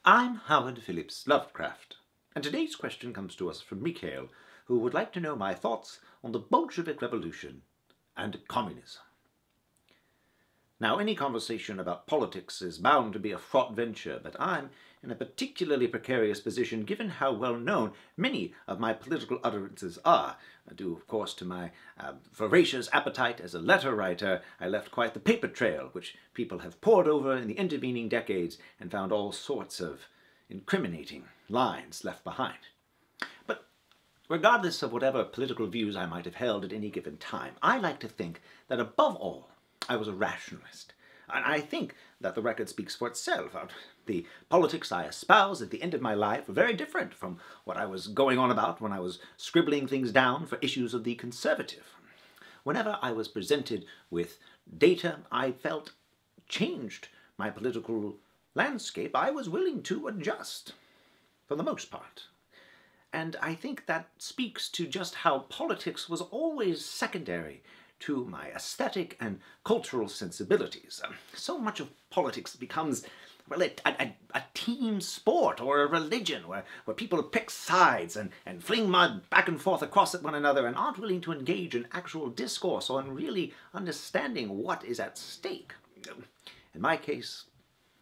I'm Howard Phillips Lovecraft, and today's question comes to us from Mikhail, who would like to know my thoughts on the Bolshevik Revolution and communism. Now, any conversation about politics is bound to be a fraught venture, but I'm in a particularly precarious position given how well known many of my political utterances are. Due, of course, to my voracious appetite as a letter writer, I left quite the paper trail, which people have pored over in the intervening decades and found all sorts of incriminating lines left behind. But regardless of whatever political views I might have held at any given time, I like to think that above all, I was a rationalist. And I think that the record speaks for itself. The politics I espoused at the end of my life were very different from what I was going on about when I was scribbling things down for issues of the Conservative. Whenever I was presented with data I felt changed my political landscape, I was willing to adjust, for the most part. And I think that speaks to just how politics was always secondary to my aesthetic and cultural sensibilities. So much of politics becomes, well, a team sport or a religion where people pick sides and fling mud back and forth across at one another and aren't willing to engage in actual discourse on really understanding what is at stake. In my case,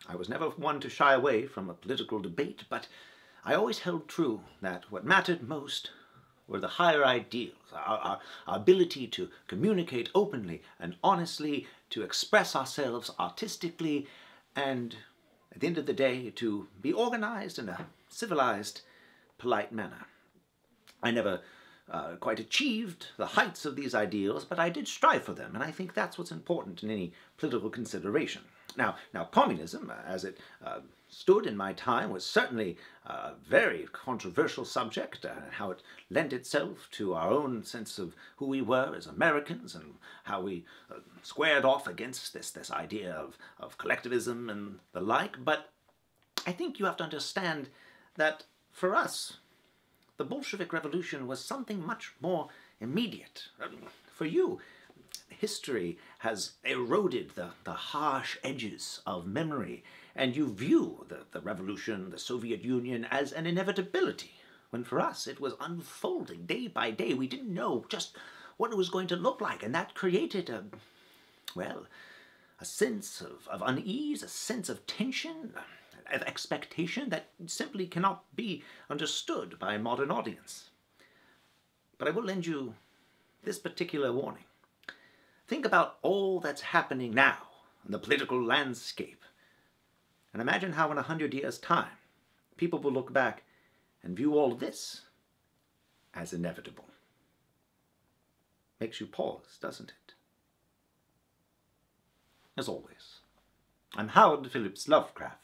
I was never one to shy away from a political debate, but I always held true that what mattered most were the higher ideals, our ability to communicate openly and honestly, to express ourselves artistically, and at the end of the day, to be organized in a civilized, polite manner. I never quite achieved the heights of these ideals, but I did strive for them, and I think that's what's important in any political consideration. Now communism, as it stood in my time, was certainly a very controversial subject, how it lent itself to our own sense of who we were as Americans and how we squared off against this idea of collectivism and the like. But I think you have to understand that for us, the Bolshevik Revolution was something much more immediate. For you, history has eroded the harsh edges of memory, and you view the revolution, the Soviet Union, as an inevitability, when for us it was unfolding day by day. We didn't know just what it was going to look like, and that created a sense of unease, a sense of tension, of expectation that simply cannot be understood by a modern audience. But I will lend you this particular warning. Think about all that's happening now in the political landscape, and imagine how in 100 years' time people will look back and view all this as inevitable. Makes you pause, doesn't it? As always, I'm Howard Phillips Lovecraft,